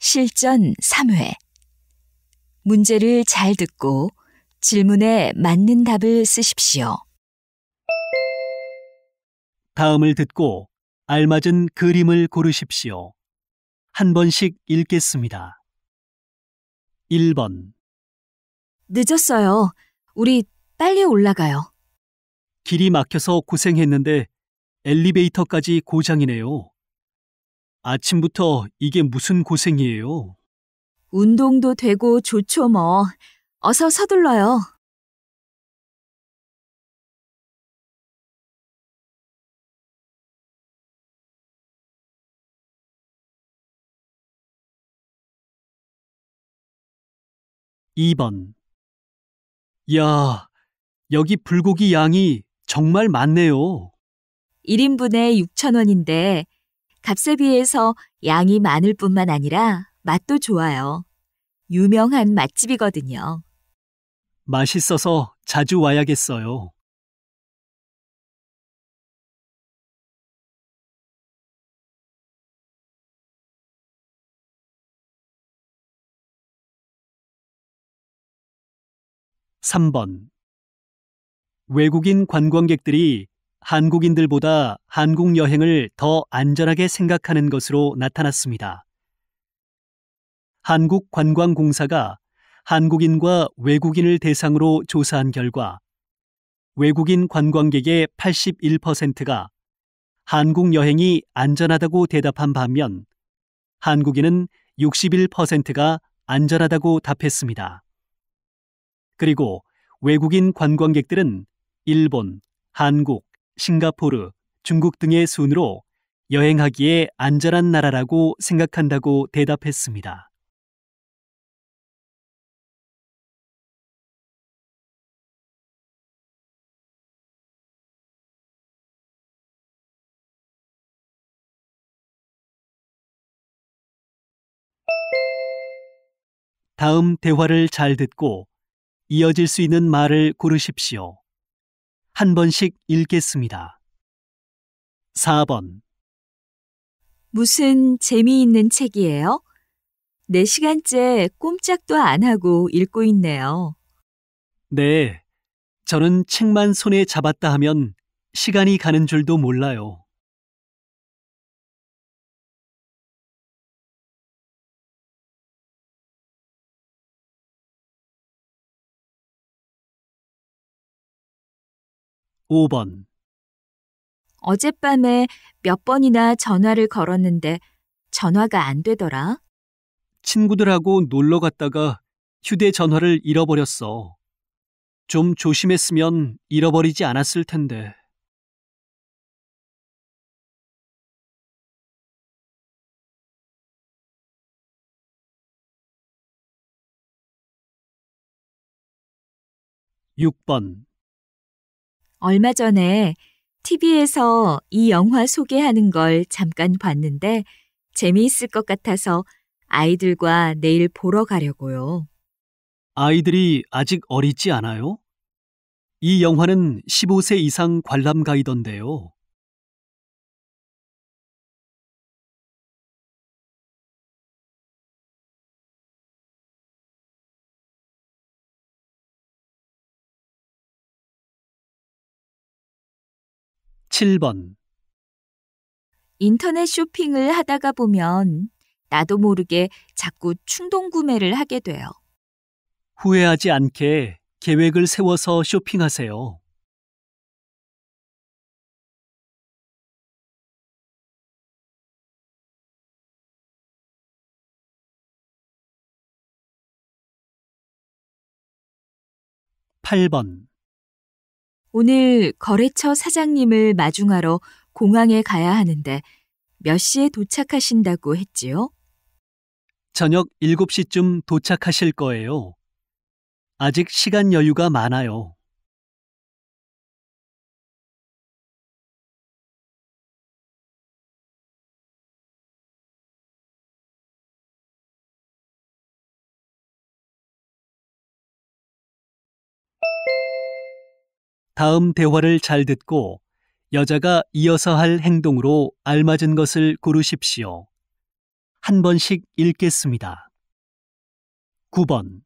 실전 3회. 문제를 잘 듣고 질문에 맞는 답을 쓰십시오. 다음을 듣고 알맞은 그림을 고르십시오. 한 번씩 읽겠습니다. 1번. 늦었어요. 우리 빨리 올라가요. 길이 막혀서 고생했는데 엘리베이터까지 고장이네요. 아침부터 이게 무슨 고생이에요? 운동도 되고 좋죠 뭐. 어서 서둘러요. 2번. 야, 여기 불고기 양이 정말 많네요. 1인분에 6,000원인데 값에 비해서 양이 많을 뿐만 아니라 맛도 좋아요. 유명한 맛집이거든요. 맛있어서 자주 와야겠어요. 3번. 외국인 관광객들이 한국인들보다 한국 여행을 더 안전하게 생각하는 것으로 나타났습니다. 한국관광공사가 한국인과 외국인을 대상으로 조사한 결과 외국인 관광객의 81%가 한국 여행이 안전하다고 대답한 반면 한국인은 61%가 안전하다고 답했습니다. 그리고 외국인 관광객들은 일본, 한국, 싱가포르, 중국 등의 순으로 여행하기에 안전한 나라라고 생각한다고 대답했습니다. 다음 대화를 잘 듣고 이어질 수 있는 말을 고르십시오. 한 번씩 읽겠습니다. 4번. 무슨 재미있는 책이에요? 4시간째 꼼짝도 안 하고 읽고 있네요. 네, 저는 책만 손에 잡았다 하면 시간이 가는 줄도 몰라요. 5번. 어젯밤에 몇 번이나 전화를 걸었는데 전화가 안 되더라. 친구들하고 놀러 갔다가 휴대전화를 잃어버렸어. 좀 조심했으면 잃어버리지 않았을 텐데. 6번. 얼마 전에 TV에서 이 영화 소개하는 걸 잠깐 봤는데 재미있을 것 같아서 아이들과 내일 보러 가려고요. 아이들이 아직 어리지 않아요? 이 영화는 15세 이상 관람 가이던데요. 7번. 인터넷 쇼핑을 하다가 보면 나도 모르게 자꾸 충동 구매를 하게 돼요. 후회하지 않게 계획을 세워서 쇼핑하세요. 8번. 오늘 거래처 사장님을 마중하러 공항에 가야 하는데 몇 시에 도착하신다고 했지요? 저녁 7시쯤 도착하실 거예요. 아직 시간 여유가 많아요. '다음 대화를 잘 듣고 여자가 이어서 할 행동으로 알맞은 것을 고르십시오. 한 번씩 읽겠습니다. 9번.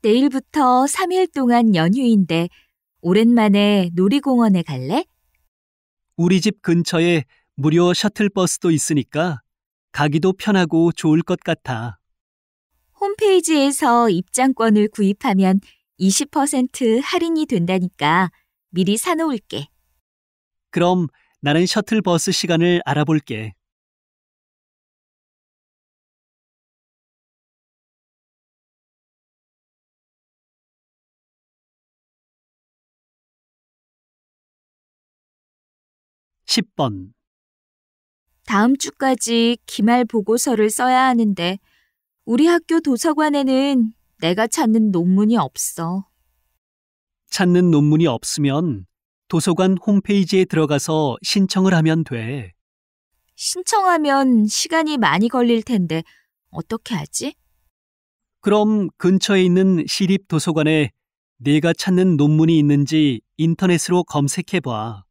내일부터 3일 동안 연휴인데 오랜만에 놀이공원에 갈래? 우리 집 근처에 무료 셔틀버스도 있으니까 가기도 편하고 좋을 것 같아. 홈페이지에서 입장권을 구입하면 20% 할인이 된다니까 미리 사놓을게. 그럼 나는 셔틀버스 시간을 알아볼게. (10번) 다음 주까지 기말 보고서를 써야 하는데 우리 학교 도서관에는 내가 찾는 논문이 없어. 찾는 논문이 없으면 도서관 홈페이지에 들어가서 신청을 하면 돼. 신청하면 시간이 많이 걸릴 텐데 어떻게 하지? 그럼 근처에 있는 시립 도서관에 내가 찾는 논문이 있는지 인터넷으로 검색해 봐.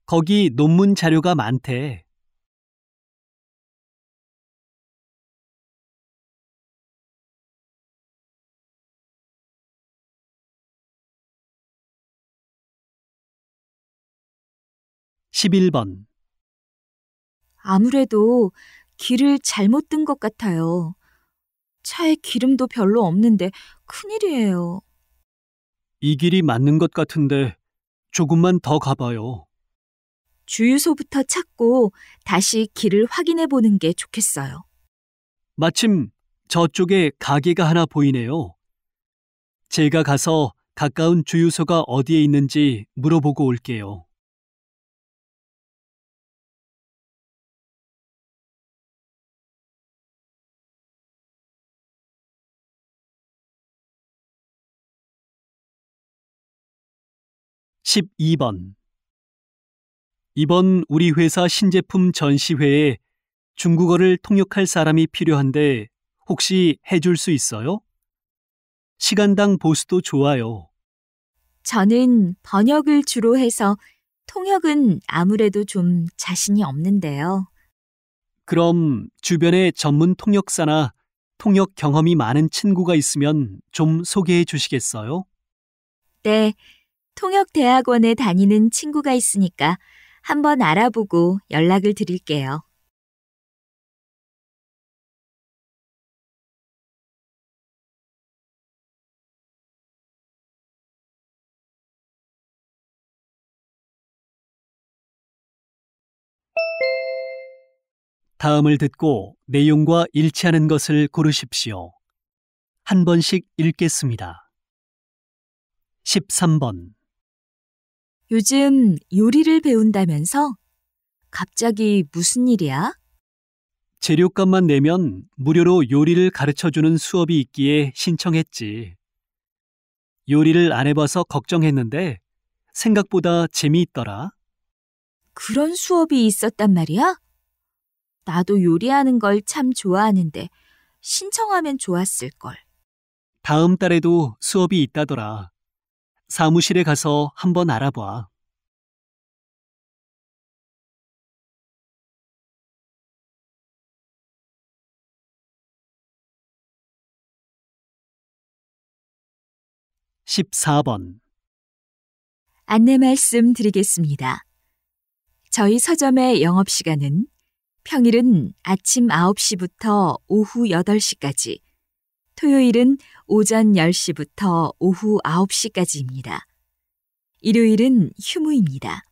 거기 논문 자료가 많대. (11번) 아무래도 길을 잘못 든 것 같아요. 차에 기름도 별로 없는데 큰일이에요. 이 길이 맞는 것 같은데 조금만 더 가봐요. 주유소부터 찾고 다시 길을 확인해 보는 게 좋겠어요. 마침 저쪽에 가게가 하나 보이네요. 제가 가서 가까운 주유소가 어디에 있는지 물어보고 올게요. (12번) 이번 우리 회사 신제품 전시회에 중국어를 통역할 사람이 필요한데 혹시 해줄 수 있어요? 시간당 보수도 좋아요. 저는 번역을 주로 해서 통역은 아무래도 좀 자신이 없는데요. 그럼 주변에 전문 통역사나 통역 경험이 많은 친구가 있으면 좀 소개해 주시겠어요? 네, 통역대학원에 다니는 친구가 있으니까 한번 알아보고 연락을 드릴게요. 다음을 듣고 내용과 일치하는 것을 고르십시오. 한 번씩 읽겠습니다. 13번. 요즘 요리를 배운다면서? 갑자기 무슨 일이야? 재료값만 내면 무료로 요리를 가르쳐주는 수업이 있기에 신청했지. 요리를 안 해봐서 걱정했는데 생각보다 재미있더라. 그런 수업이 있었단 말이야? 나도 요리하는 걸 참 좋아하는데 신청하면 좋았을걸. 다음 달에도 수업이 있다더라. 사무실에 가서 한번 알아봐. (14번) 안내 말씀 드리겠습니다. 저희 서점의 영업시간은 평일은 아침 9시부터 오후 8시까지, 토요일은 오전 10시부터 오후 9시까지입니다. 일요일은 휴무입니다.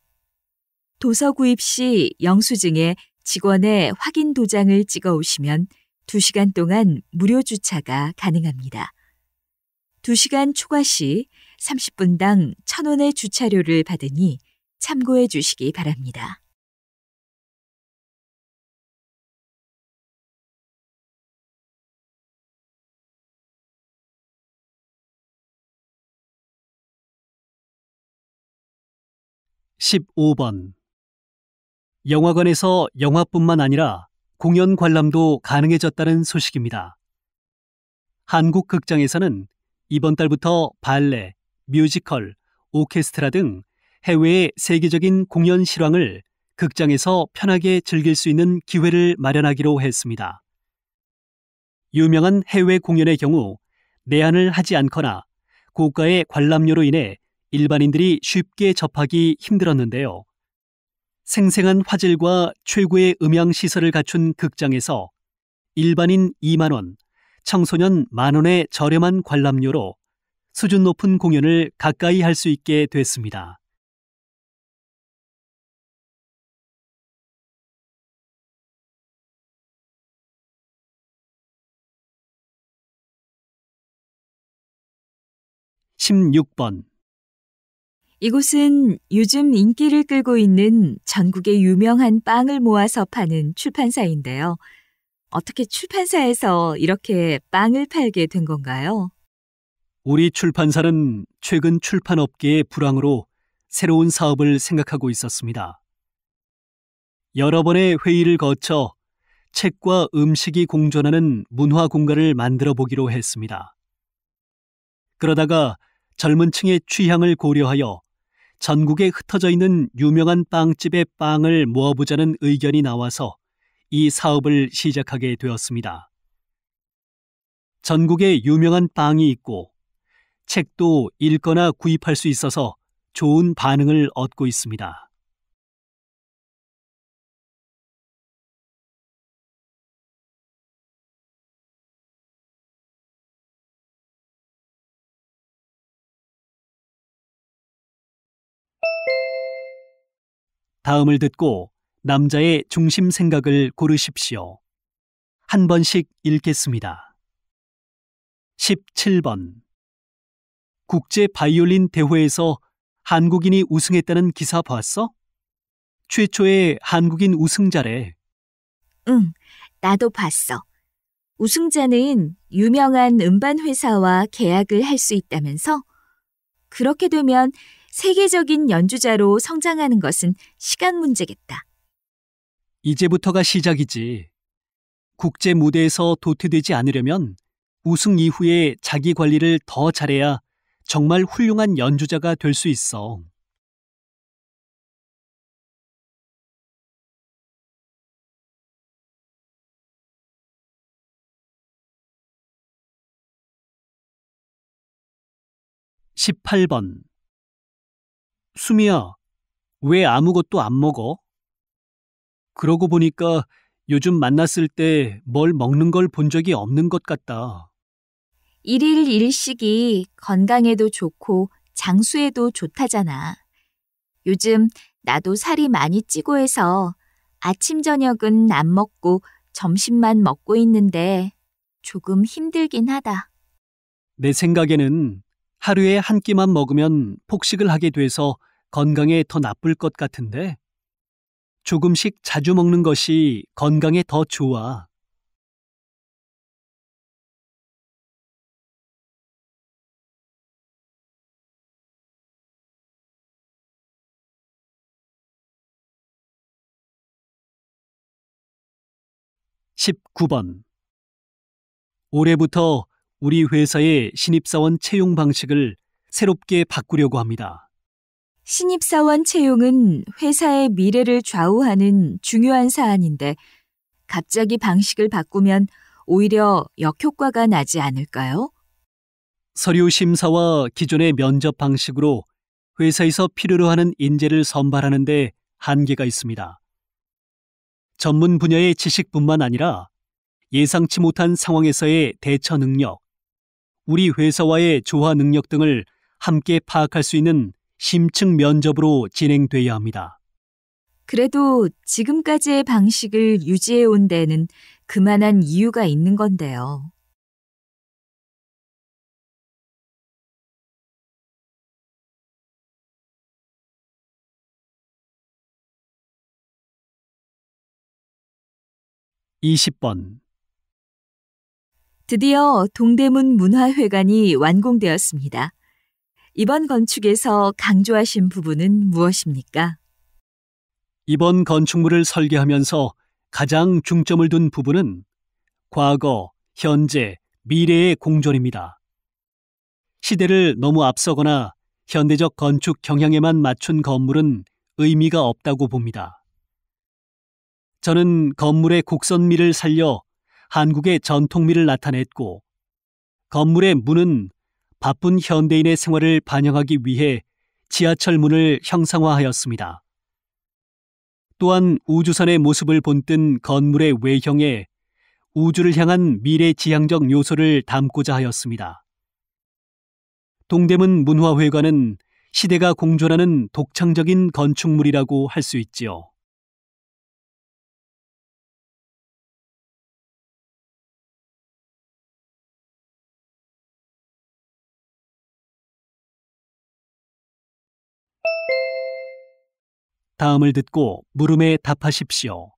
도서 구입 시 영수증에 직원의 확인 도장을 찍어 오시면 2시간 동안 무료 주차가 가능합니다. 2시간 초과 시 30분당 1,000원의 주차료를 받으니 참고해 주시기 바랍니다. (15번) 영화관에서 영화뿐만 아니라 공연 관람도 가능해졌다는 소식입니다. 한국 극장에서는 이번 달부터 발레, 뮤지컬, 오케스트라 등 해외의 세계적인 공연 실황을 극장에서 편하게 즐길 수 있는 기회를 마련하기로 했습니다. 유명한 해외 공연의 경우 내한을 하지 않거나 고가의 관람료로 인해 일반인들이 쉽게 접하기 힘들었는데요. 생생한 화질과 최고의 음향 시설을 갖춘 극장에서 일반인 2만 원, 청소년 1만 원의 저렴한 관람료로 수준 높은 공연을 가까이 할 수 있게 됐습니다. (16번) 이곳은 요즘 인기를 끌고 있는 전국의 유명한 빵을 모아서 파는 출판사인데요. 어떻게 출판사에서 이렇게 빵을 팔게 된 건가요? 우리 출판사는 최근 출판업계의 불황으로 새로운 사업을 생각하고 있었습니다. 여러 번의 회의를 거쳐 책과 음식이 공존하는 문화 공간을 만들어 보기로 했습니다. 그러다가 젊은 층의 취향을 고려하여 전국에 흩어져 있는 유명한 빵집의 빵을 모아보자는 의견이 나와서 이 사업을 시작하게 되었습니다. 전국에 유명한 빵이 있고 책도 읽거나 구입할 수 있어서 좋은 반응을 얻고 있습니다. 다음을 듣고 남자의 중심 생각을 고르십시오. 한 번씩 읽겠습니다. 17번. 국제 바이올린 대회에서 한국인이 우승했다는 기사 봤어? 최초의 한국인 우승자래. 응, 나도 봤어. 우승자는 유명한 음반 회사와 계약을 할 수 있다면서? 그렇게 되면 세계적인 연주자로 성장하는 것은 시간 문제겠다. 이제부터가 시작이지. 국제 무대에서 도태되지 않으려면 우승 이후에 자기 관리를 더 잘해야 정말 훌륭한 연주자가 될 수 있어. (18번) 수미야, 왜 아무것도 안 먹어? 그러고 보니까 요즘 만났을 때 뭘 먹는 걸 본 적이 없는 것 같다. 일일 일식이 건강에도 좋고 장수에도 좋다잖아. 요즘 나도 살이 많이 찌고 해서 아침 저녁은 안 먹고 점심만 먹고 있는데 조금 힘들긴 하다. 내 생각에는 하루에 한 끼만 먹으면 폭식을 하게 돼서 건강에 더 나쁠 것 같은데 조금씩 자주 먹는 것이 건강에 더 좋아. (19번) 올해부터 우리 회사의 신입사원 채용 방식을 새롭게 바꾸려고 합니다. 신입사원 채용은 회사의 미래를 좌우하는 중요한 사안인데 갑자기 방식을 바꾸면 오히려 역효과가 나지 않을까요? 서류 심사와 기존의 면접 방식으로 회사에서 필요로 하는 인재를 선발하는 데 한계가 있습니다. 전문 분야의 지식뿐만 아니라 예상치 못한 상황에서의 대처 능력, 우리 회사와의 조화 능력 등을 함께 파악할 수 있는 심층 면접으로 진행돼야 합니다. 그래도 지금까지의 방식을 유지해 온 데는 그만한 이유가 있는 건데요. (20번) 드디어 동대문 문화회관이 완공되었습니다. 이번 건축에서 강조하신 부분은 무엇입니까? 이번 건축물을 설계하면서 가장 중점을 둔 부분은 과거, 현재, 미래의 공존입니다. 시대를 너무 앞서거나 현대적 건축 경향에만 맞춘 건물은 의미가 없다고 봅니다. 저는 건물의 곡선미를 살려 한국의 전통미를 나타냈고, 건물의 문은 바쁜 현대인의 생활을 반영하기 위해 지하철 문을 형상화하였습니다. 또한 우주선의 모습을 본뜬 건물의 외형에 우주를 향한 미래지향적 요소를 담고자 하였습니다. 동대문 문화회관은 시대가 공존하는 독창적인 건축물이라고 할 수 있지요. 다음을 듣고 물음에 답하십시오.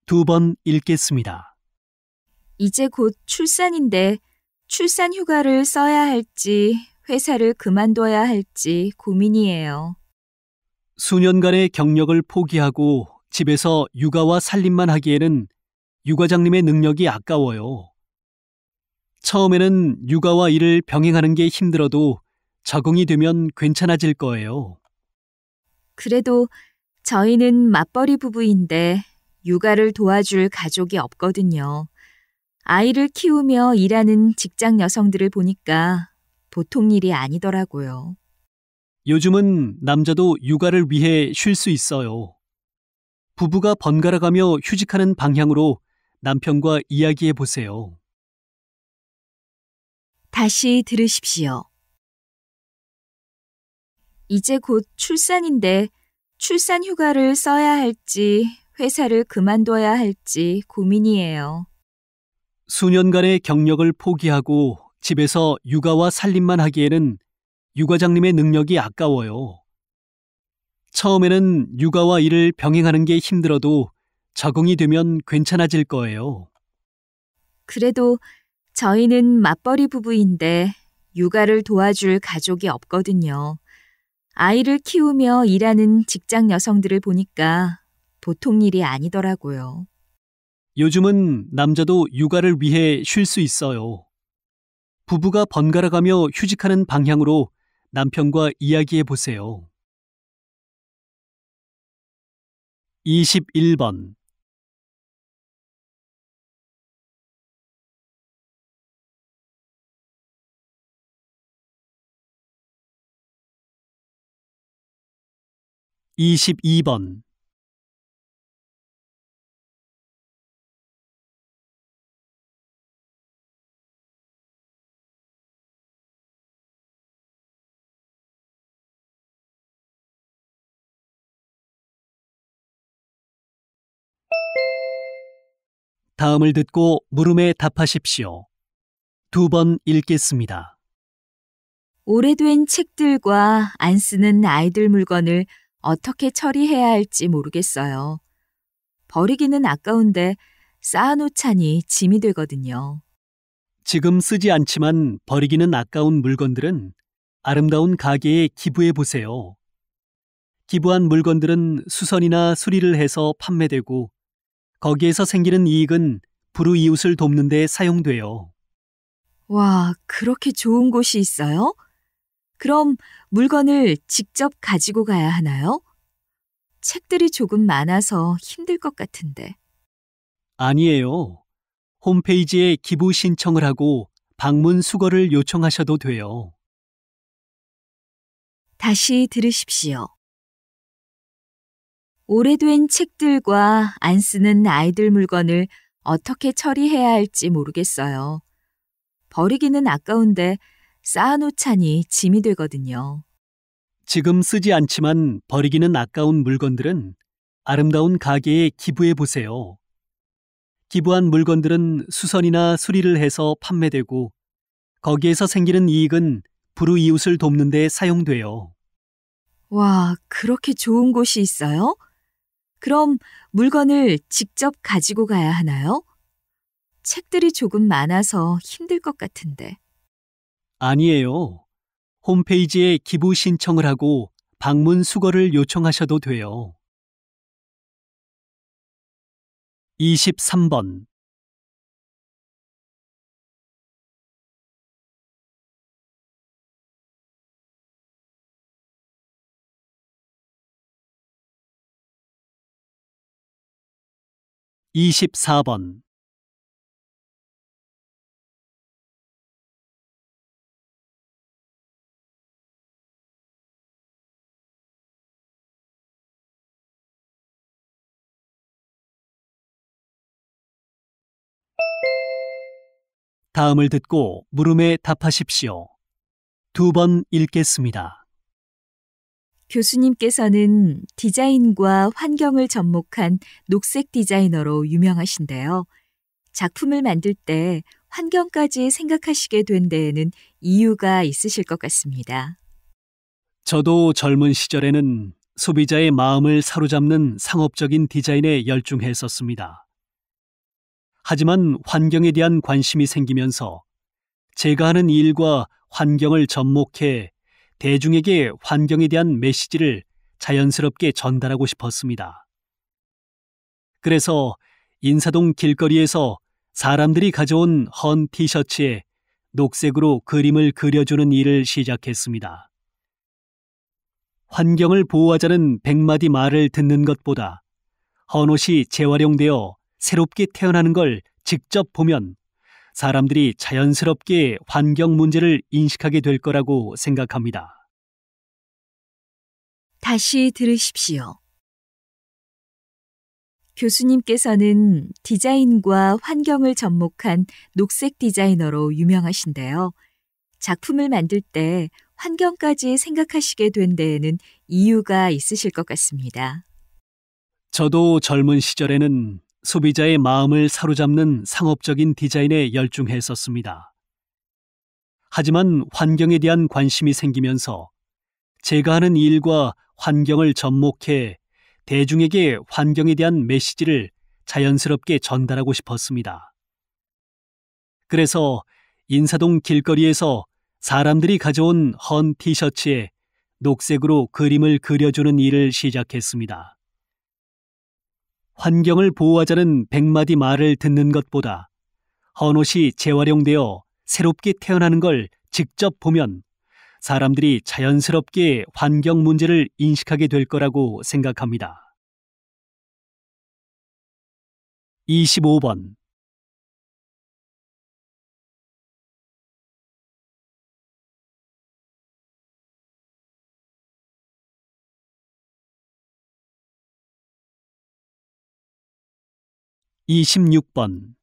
2번 읽겠습니다. 이제 곧 출산인데 출산 휴가를 써야 할지 회사를 그만둬야 할지 고민이에요. 수년간의 경력을 포기하고 집에서 육아와 살림만 하기에는 육아장님의 능력이 아까워요. 처음에는 육아와 일을 병행하는 게 힘들어도 적응이 되면 괜찮아질 거예요. 그래도 저희는 맞벌이 부부인데 육아를 도와줄 가족이 없거든요. 아이를 키우며 일하는 직장 여성들을 보니까 보통 일이 아니더라고요. 요즘은 남자도 육아를 위해 쉴 수 있어요. 부부가 번갈아가며 휴직하는 방향으로 남편과 이야기해 보세요. 다시 들으십시오. 이제 곧 출산인데 출산 휴가를 써야 할지 회사를 그만둬야 할지 고민이에요. 수년간의 경력을 포기하고 집에서 육아와 살림만 하기에는 육아장님의 능력이 아까워요. 처음에는 육아와 일을 병행하는 게 힘들어도 적응이 되면 괜찮아질 거예요. 그래도 저희는 맞벌이 부부인데 육아를 도와줄 가족이 없거든요. 아이를 키우며 일하는 직장 여성들을 보니까 보통 일이 아니더라고요. 요즘은 남자도 육아를 위해 쉴 수 있어요. 부부가 번갈아가며 휴직하는 방향으로 남편과 이야기해 보세요. 21번. (22번) 다음을 듣고 물음에 답하십시오. 2번 읽겠습니다. 오래된 책들과 안 쓰는 아이들 물건을 어떻게 처리해야 할지 모르겠어요. 버리기는 아까운데 쌓아놓자니 짐이 되거든요. 지금 쓰지 않지만 버리기는 아까운 물건들은 아름다운 가게에 기부해 보세요. 기부한 물건들은 수선이나 수리를 해서 판매되고 거기에서 생기는 이익은 불우이웃을 돕는 데 사용돼요. 와, 그렇게 좋은 곳이 있어요? 그럼 물건을 직접 가지고 가야 하나요? 책들이 조금 많아서 힘들 것 같은데. 아니에요. 홈페이지에 기부 신청을 하고 방문 수거를 요청하셔도 돼요. 다시 들으십시오. 오래된 책들과 안 쓰는 아이들 물건을 어떻게 처리해야 할지 모르겠어요. 버리기는 아까운데 쌓아놓자니 짐이 되거든요. 지금 쓰지 않지만 버리기는 아까운 물건들은 아름다운 가게에 기부해 보세요. 기부한 물건들은 수선이나 수리를 해서 판매되고 거기에서 생기는 이익은 불우이웃을 돕는 데 사용돼요. 와, 그렇게 좋은 곳이 있어요? 그럼 물건을 직접 가지고 가야 하나요? 책들이 조금 많아서 힘들 것 같은데. 아니에요. 홈페이지에 기부 신청을 하고 방문 수거를 요청하셔도 돼요. 23번. 24번. 다음을 듣고 물음에 답하십시오. 2번 읽겠습니다. 교수님께서는 디자인과 환경을 접목한 녹색 디자이너로 유명하신데요. 작품을 만들 때 환경까지 생각하시게 된 데에는 이유가 있으실 것 같습니다. 저도 젊은 시절에는 소비자의 마음을 사로잡는 상업적인 디자인에 열중했었습니다. 하지만 환경에 대한 관심이 생기면서 제가 하는 일과 환경을 접목해 대중에게 환경에 대한 메시지를 자연스럽게 전달하고 싶었습니다. 그래서 인사동 길거리에서 사람들이 가져온 헌 티셔츠에 녹색으로 그림을 그려주는 일을 시작했습니다. 환경을 보호하자는 100마디 말을 듣는 것보다 헌 옷이 재활용되어 새롭게 태어나는 걸 직접 보면 사람들이 자연스럽게 환경 문제를 인식하게 될 거라고 생각합니다. 다시 들으십시오. 교수님께서는 디자인과 환경을 접목한 녹색 디자이너로 유명하신데요. 작품을 만들 때 환경까지 생각하시게 된 데에는 이유가 있으실 것 같습니다. 저도 젊은 시절에는 소비자의 마음을 사로잡는 상업적인 디자인에 열중했었습니다. 하지만 환경에 대한 관심이 생기면서 제가 하는 일과 환경을 접목해 대중에게 환경에 대한 메시지를 자연스럽게 전달하고 싶었습니다. 그래서 인사동 길거리에서 사람들이 가져온 헌 티셔츠에 녹색으로 그림을 그려주는 일을 시작했습니다. 환경을 보호하자는 100마디 말을 듣는 것보다 헌 옷이 재활용되어 새롭게 태어나는 걸 직접 보면 사람들이 자연스럽게 환경 문제를 인식하게 될 거라고 생각합니다. 25번. (26번)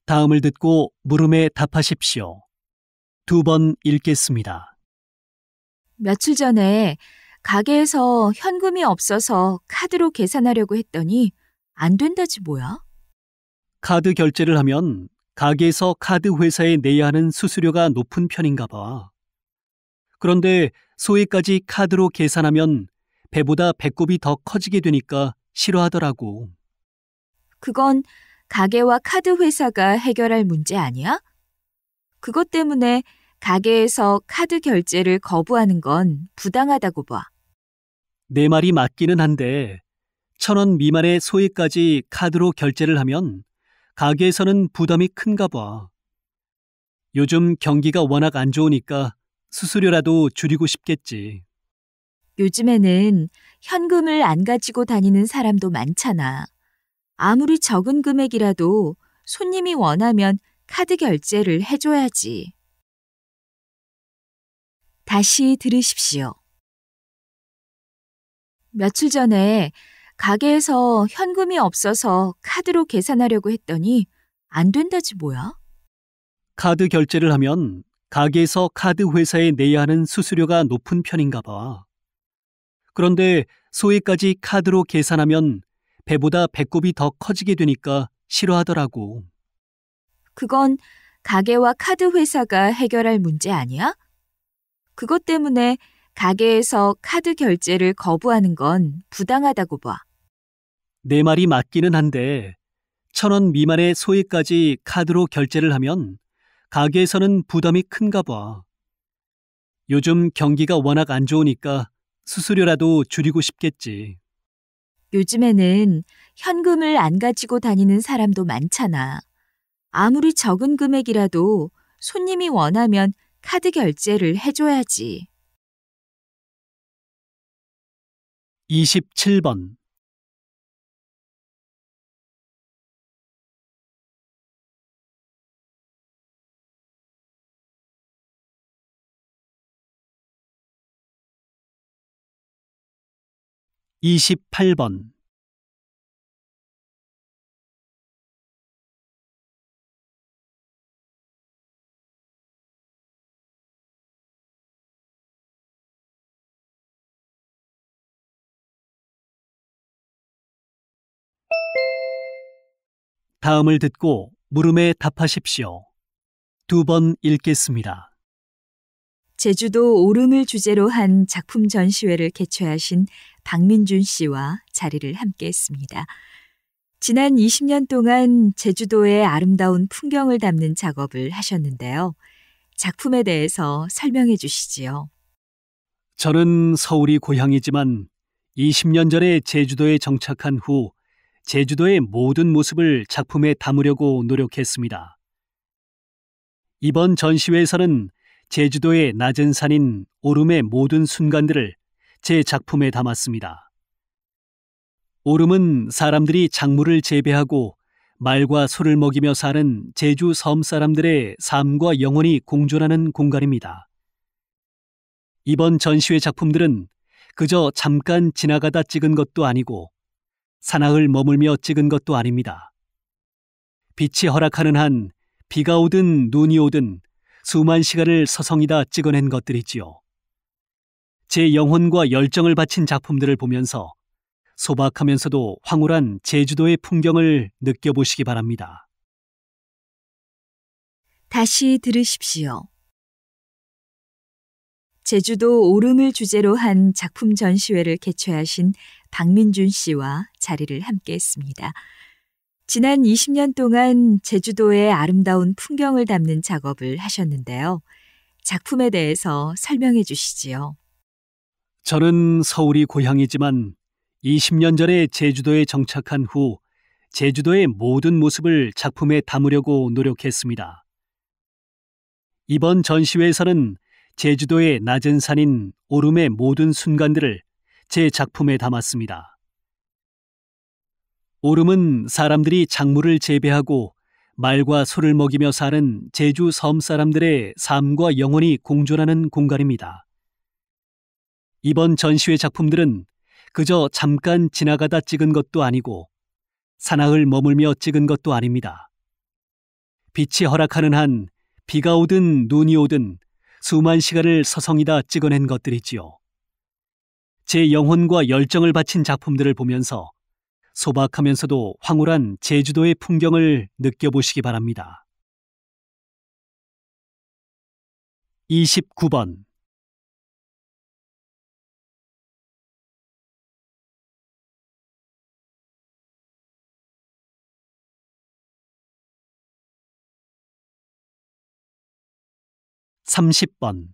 다음을 듣고 물음에 답하십시오. 2번 읽겠습니다. 며칠 전에 가게에서 현금이 없어서 카드로 계산하려고 했더니 안 된다지 뭐야? 카드 결제를 하면 가게에서 카드 회사에 내야 하는 수수료가 높은 편인가 봐. 그런데 소액까지 카드로 계산하면 배보다 배꼽이 더 커지게 되니까 싫어하더라고. 그건 가게와 카드 회사가 해결할 문제 아니야? 그것 때문에 가게에서 카드 결제를 거부하는 건 부당하다고 봐. 내 말이 맞기는 한데 1,000원 미만의 소액까지 카드로 결제를 하면 가게에서는 부담이 큰가 봐. 요즘 경기가 워낙 안 좋으니까 수수료라도 줄이고 싶겠지. 요즘에는 현금을 안 가지고 다니는 사람도 많잖아. 아무리 적은 금액이라도 손님이 원하면 카드 결제를 해줘야지. 다시 들으십시오. 며칠 전에 가게에서 현금이 없어서 카드로 계산하려고 했더니 안 된다지 뭐야? 카드 결제를 하면 가게에서 카드 회사에 내야 하는 수수료가 높은 편인가 봐. 그런데 소액까지 카드로 계산하면 배보다 배꼽이 더 커지게 되니까 싫어하더라고. 그건 가게와 카드 회사가 해결할 문제 아니야? 그것 때문에 가게에서 카드 결제를 거부하는 건 부당하다고 봐. 내 말이 맞기는 한데 1,000원 미만의 소액까지 카드로 결제를 하면 가게에서는 부담이 큰가 봐. 요즘 경기가 워낙 안 좋으니까 수수료라도 줄이고 싶겠지. 요즘에는 현금을 안 가지고 다니는 사람도 많잖아. 아무리 적은 금액이라도 손님이 원하면 카드 결제를 해줘야지. 27번, 28번, '다음을 듣고 물음에 답하십시오. 2번 읽겠습니다. 제주도 오름을 주제로 한 작품 전시회를 개최하신 박민준 씨와 자리를 함께했습니다. 지난 20년 동안 제주도의 아름다운 풍경을 담는 작업을 하셨는데요. 작품에 대해서 설명해 주시지요. 저는 서울이 고향이지만 20년 전에 제주도에 정착한 후 제주도의 모든 모습을 작품에 담으려고 노력했습니다. 이번 전시회에서는 제주도의 낮은 산인 오름의 모든 순간들을 제 작품에 담았습니다. 오름은 사람들이 작물을 재배하고 말과 소를 먹이며 사는 제주 섬 사람들의 삶과 영혼이 공존하는 공간입니다. 이번 전시회 작품들은 그저 잠깐 지나가다 찍은 것도 아니고 사나흘 머물며 찍은 것도 아닙니다. 빛이 허락하는 한 비가 오든 눈이 오든 수만 시간을 서성이다 찍어낸 것들이지요. 제 영혼과 열정을 바친 작품들을 보면서 소박하면서도 황홀한 제주도의 풍경을 느껴보시기 바랍니다. 다시 들으십시오. 제주도 오름을 주제로 한 작품 전시회를 개최하신 박민준 씨와 자리를 함께했습니다. 지난 20년 동안 제주도의 아름다운 풍경을 담는 작업을 하셨는데요. 작품에 대해서 설명해 주시지요. 저는 서울이 고향이지만 20년 전에 제주도에 정착한 후 제주도의 모든 모습을 작품에 담으려고 노력했습니다. 이번 전시회에서는 제주도의 낮은 산인 오름의 모든 순간들을 제 작품에 담았습니다. 오름은 사람들이 작물을 재배하고 말과 소를 먹이며 사는 제주 섬 사람들의 삶과 영혼이 공존하는 공간입니다. 이번 전시회 작품들은 그저 잠깐 지나가다 찍은 것도 아니고 사나흘 머물며 찍은 것도 아닙니다. 빛이 허락하는 한 비가 오든 눈이 오든 수만 시간을 서성이다 찍어낸 것들이지요. 제 영혼과 열정을 바친 작품들을 보면서 소박하면서도 황홀한 제주도의 풍경을 느껴보시기 바랍니다. 29번, 30번,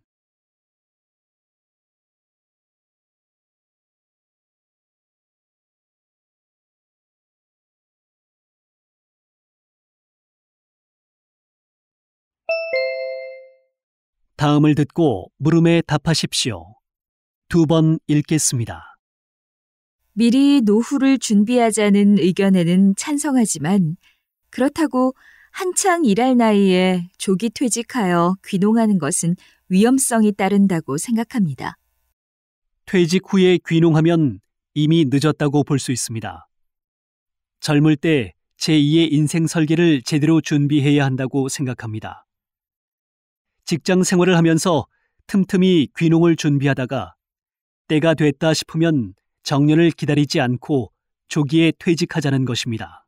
'다음을 듣고 물음에 답하십시오. 2번 읽겠습니다. 미리 노후를 준비하자는 의견에는 찬성하지만 그렇다고 한창 일할 나이에 조기 퇴직하여 귀농하는 것은 위험성이 따른다고 생각합니다. 퇴직 후에 귀농하면 이미 늦었다고 볼 수 있습니다. 젊을 때 제2의 인생 설계를 제대로 준비해야 한다고 생각합니다. 직장 생활을 하면서 틈틈이 귀농을 준비하다가 때가 됐다 싶으면 정년을 기다리지 않고 조기에 퇴직하자는 것입니다.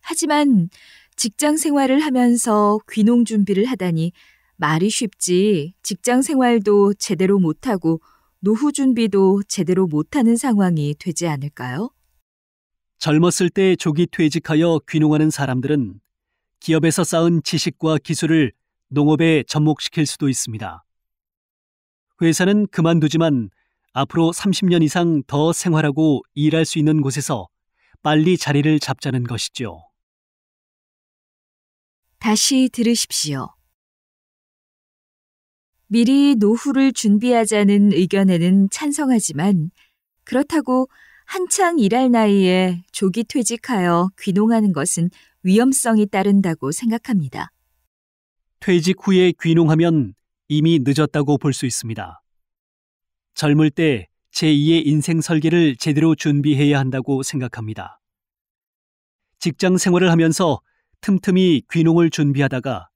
하지만 직장 생활을 하면서 귀농 준비를 하다니 말이 쉽지 직장 생활도 제대로 못하고 노후 준비도 제대로 못하는 상황이 되지 않을까요? 젊었을 때 조기 퇴직하여 귀농하는 사람들은 기업에서 쌓은 지식과 기술을 농업에 접목시킬 수도 있습니다. 회사는 그만두지만 앞으로 30년 이상 더 생활하고 일할 수 있는 곳에서 빨리 자리를 잡자는 것이죠. 다시 들으십시오. 미리 노후를 준비하자는 의견에는 찬성하지만 그렇다고 한창 일할 나이에 조기 퇴직하여 귀농하는 것은 위험성이 따른다고 생각합니다. 퇴직 후에 귀농하면 이미 늦었다고 볼 수 있습니다. 젊을 때 제2의 인생 설계를 제대로 준비해야 한다고 생각합니다. 직장 생활을 하면서 틈틈이 귀농을 준비하다가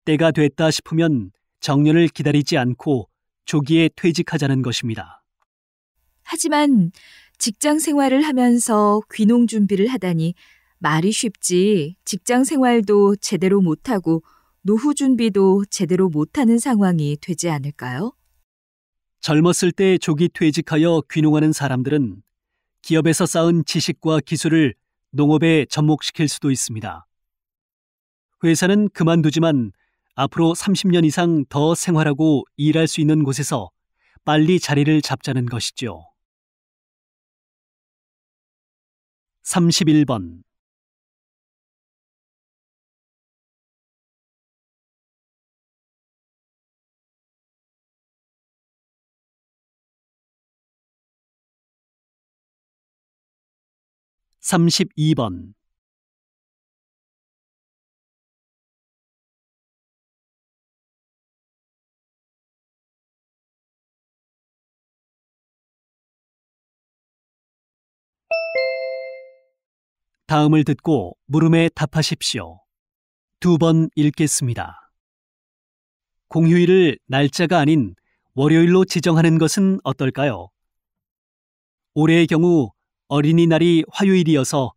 때가 됐다 싶으면 정년을 기다리지 않고 조기에 퇴직하자는 것입니다. 하지만 직장 생활을 하면서 귀농 준비를 하다니 말이 쉽지 직장 생활도 제대로 못하고 노후 준비도 제대로 못하는 상황이 되지 않을까요? 젊었을 때 조기 퇴직하여 귀농하는 사람들은 기업에서 쌓은 지식과 기술을 농업에 접목시킬 수도 있습니다. 회사는 그만두지만 앞으로 30년 이상 더 생활하고 일할 수 있는 곳에서 빨리 자리를 잡자는 것이죠. 31번. (32번) 다음을 듣고 물음에 답하십시오. 2번 읽겠습니다. 공휴일을 날짜가 아닌 월요일로 지정하는 것은 어떨까요? 올해의 경우 어린이날이 화요일이어서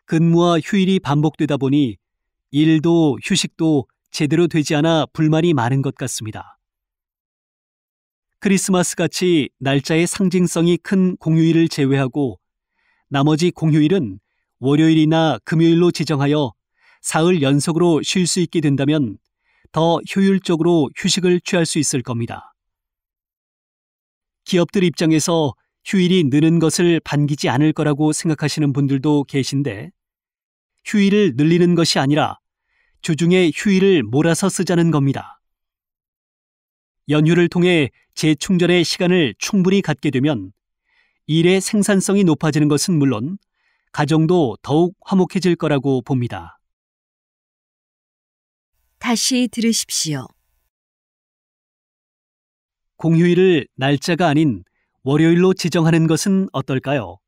근무와 휴일이 반복되다 보니 일도 휴식도 제대로 되지 않아 불만이 많은 것 같습니다. 크리스마스같이 날짜의 상징성이 큰 공휴일을 제외하고 나머지 공휴일은 월요일이나 금요일로 지정하여 사흘 연속으로 쉴 수 있게 된다면 더 효율적으로 휴식을 취할 수 있을 겁니다. 기업들 입장에서 휴일이 느는 것을 반기지 않을 거라고 생각하시는 분들도 계신데 휴일을 늘리는 것이 아니라 주중에 휴일을 몰아서 쓰자는 겁니다. 연휴를 통해 재충전의 시간을 충분히 갖게 되면 일의 생산성이 높아지는 것은 물론 가정도 더욱 화목해질 거라고 봅니다. 다시 들으십시오. 공휴일을 날짜가 아닌 월요일로 지정하는 것은 어떨까요?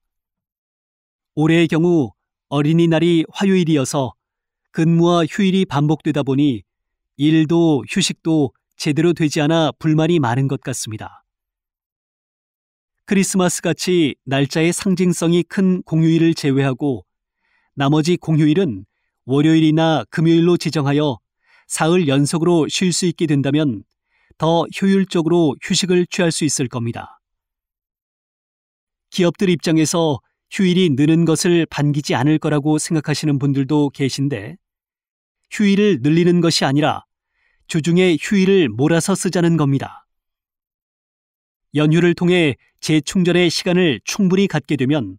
올해의 경우 어린이날이 화요일이어서 근무와 휴일이 반복되다 보니 일도 휴식도 제대로 되지 않아 불만이 많은 것 같습니다. 크리스마스같이 날짜의 상징성이 큰 공휴일을 제외하고 나머지 공휴일은 월요일이나 금요일로 지정하여 사흘 연속으로 쉴 수 있게 된다면 더 효율적으로 휴식을 취할 수 있을 겁니다. 기업들 입장에서 휴일이 느는 것을 반기지 않을 거라고 생각하시는 분들도 계신데 휴일을 늘리는 것이 아니라 주중에 휴일을 몰아서 쓰자는 겁니다. 연휴를 통해 재충전의 시간을 충분히 갖게 되면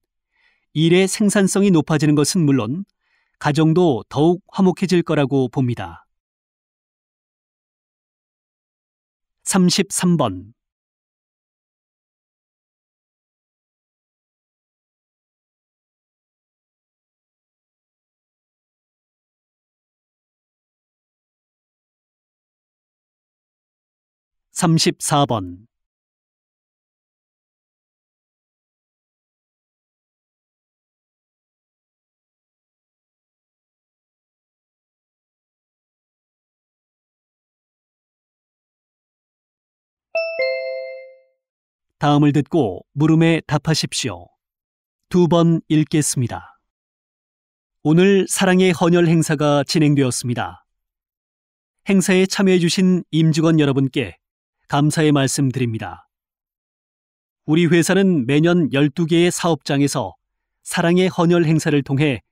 일의 생산성이 높아지는 것은 물론 가정도 더욱 화목해질 거라고 봅니다. 33번. (34번) 다음을 듣고 물음에 답하십시오. 2번 읽겠습니다. 오늘 사랑의 헌혈 행사가 진행되었습니다. 행사에 참여해 주신 임직원 여러분께 감사의 말씀 드립니다. 우리 회사는 매년 12개의 사업장에서 사랑의 헌혈 행사를 통해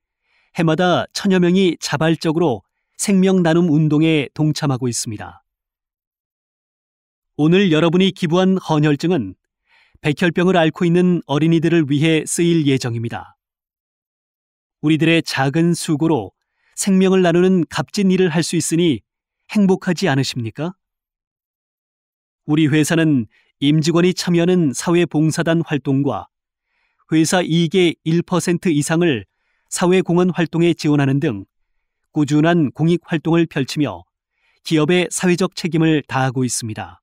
해마다 1000여 명이 자발적으로 생명 나눔 운동에 동참하고 있습니다. 오늘 여러분이 기부한 헌혈증은 백혈병을 앓고 있는 어린이들을 위해 쓰일 예정입니다. 우리들의 작은 수고로 생명을 나누는 값진 일을 할 수 있으니 행복하지 않으십니까? 우리 회사는 임직원이 참여하는 사회봉사단 활동과 회사 이익의 1% 이상을 사회공헌 활동에 지원하는 등 꾸준한 공익 활동을 펼치며 기업의 사회적 책임을 다하고 있습니다.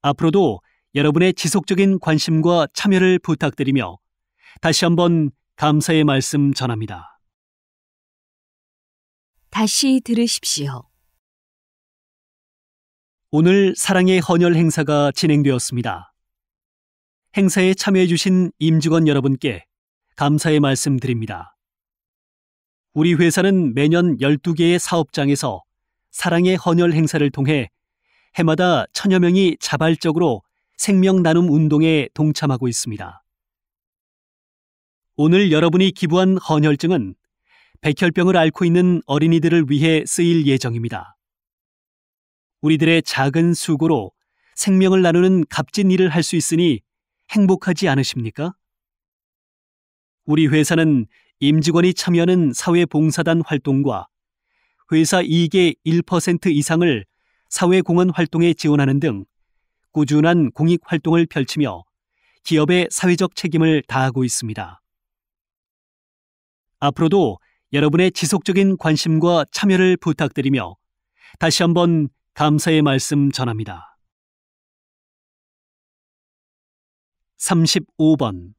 앞으로도 여러분의 지속적인 관심과 참여를 부탁드리며 다시 한번 감사의 말씀 전합니다. 다시 들으십시오. 오늘 사랑의 헌혈 행사가 진행되었습니다. 행사에 참여해 주신 임직원 여러분께 감사의 말씀 드립니다. 우리 회사는 매년 12개의 사업장에서 사랑의 헌혈 행사를 통해 해마다 1000여 명이 자발적으로 생명 나눔 운동에 동참하고 있습니다. 오늘 여러분이 기부한 헌혈증은 백혈병을 앓고 있는 어린이들을 위해 쓰일 예정입니다. 우리들의 작은 수고로 생명을 나누는 값진 일을 할 수 있으니 행복하지 않으십니까? 우리 회사는 임직원이 참여하는 사회봉사단 활동과 회사 이익의 1% 이상을 사회공헌 활동에 지원하는 등 꾸준한 공익 활동을 펼치며 기업의 사회적 책임을 다하고 있습니다. 앞으로도 여러분의 지속적인 관심과 참여를 부탁드리며 다시 한번 감사의 말씀 전합니다. 35번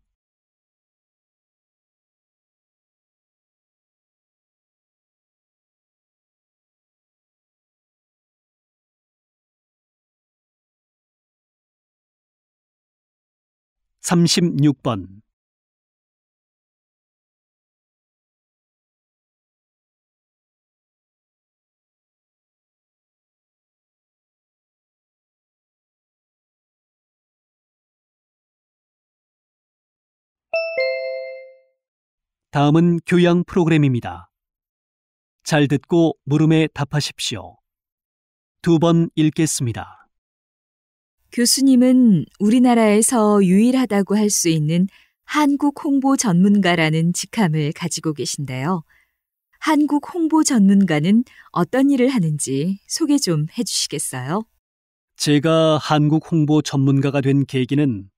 36번 다음은 교양 프로그램입니다. 잘 듣고 물음에 답하십시오. 2번 읽겠습니다. 교수님은 우리나라에서 유일하다고 할 수 있는 한국 홍보 전문가라는 직함을 가지고 계신데요. 한국 홍보 전문가는 어떤 일을 하는지 소개 좀 해주시겠어요? 제가 한국 홍보 전문가가 된 계기는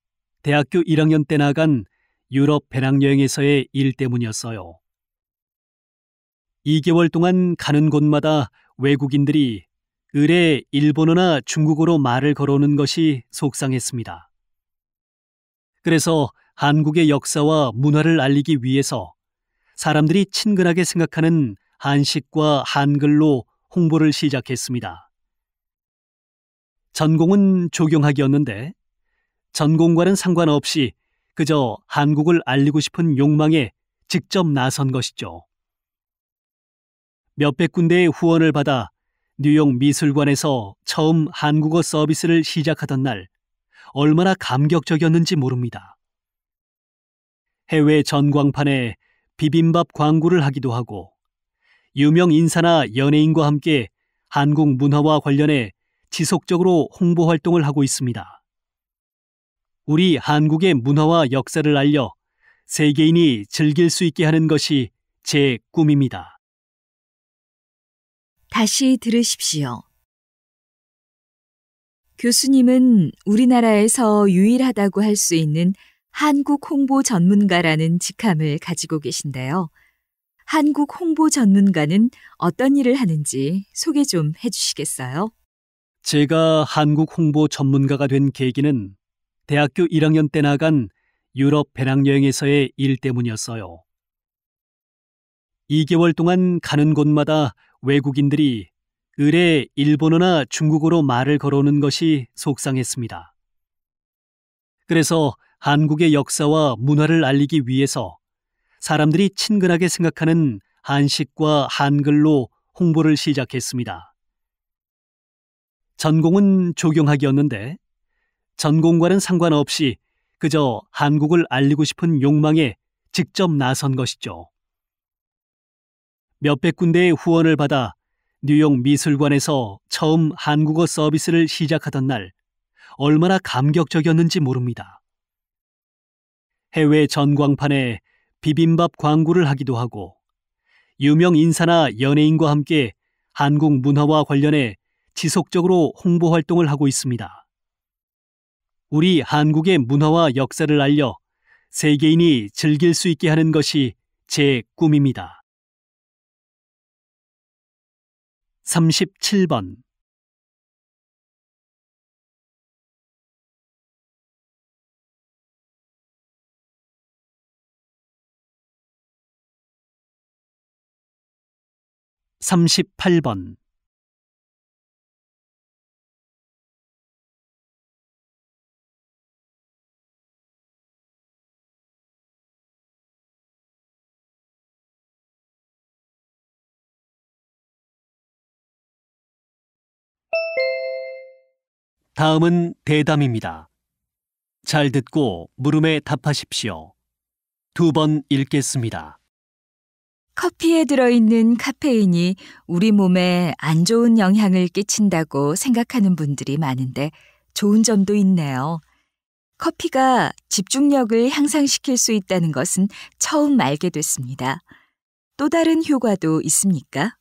대학교 1학년 때 나간 유럽 배낭여행에서의 일 때문이었어요. 2개월 동안 가는 곳마다 외국인들이 을에 일본어나 중국어로 말을 걸어오는 것이 속상했습니다. 그래서 한국의 역사와 문화를 알리기 위해서 사람들이 친근하게 생각하는 한식과 한글로 홍보를 시작했습니다. 전공은 조경학이었는데 전공과는 상관없이 그저 한국을 알리고 싶은 욕망에 직접 나선 것이죠. 몇백 군데의 후원을 받아 뉴욕 미술관에서 처음 한국어 서비스를 시작하던 날 얼마나 감격적이었는지 모릅니다. 해외 전광판에 비빔밥 광고를 하기도 하고 유명 인사나 연예인과 함께 한국 문화와 관련해 지속적으로 홍보 활동을 하고 있습니다. 우리 한국의 문화와 역사를 알려 세계인이 즐길 수 있게 하는 것이 제 꿈입니다. 다시 들으십시오. 교수님은 우리나라에서 유일하다고 할 수 있는 한국 홍보 전문가라는 직함을 가지고 계신데요. 한국 홍보 전문가는 어떤 일을 하는지 소개 좀 해주시겠어요? 제가 한국 홍보 전문가가 된 계기는 대학교 1학년 때 나간 유럽 배낭여행에서의 일 때문이었어요. 2개월 동안 가는 곳마다 외국인들이 을에 일본어나 중국어로 말을 걸어오는 것이 속상했습니다. 그래서 한국의 역사와 문화를 알리기 위해서 사람들이 친근하게 생각하는 한식과 한글로 홍보를 시작했습니다. 전공은 조경학이었는데 전공과는 상관없이 그저 한국을 알리고 싶은 욕망에 직접 나선 것이죠. 몇백 군데의 후원을 받아 뉴욕 미술관에서 처음 한국어 서비스를 시작하던 날 얼마나 감격적이었는지 모릅니다. 해외 전광판에 비빔밥 광고를 하기도 하고 유명 인사나 연예인과 함께 한국 문화와 관련해 지속적으로 홍보 활동을 하고 있습니다. 우리 한국의 문화와 역사를 알려 세계인이 즐길 수 있게 하는 것이 제 꿈입니다. 37번 38번 '다음은 대담입니다. 잘 듣고 물음에 답하십시오. 2번 읽겠습니다. 커피에 들어있는 카페인이 우리 몸에 안 좋은 영향을 끼친다고 생각하는 분들이 많은데 좋은 점도 있네요. 커피가 집중력을 향상시킬 수 있다는 것은 처음 알게 됐습니다. 또 다른 효과도 있습니까?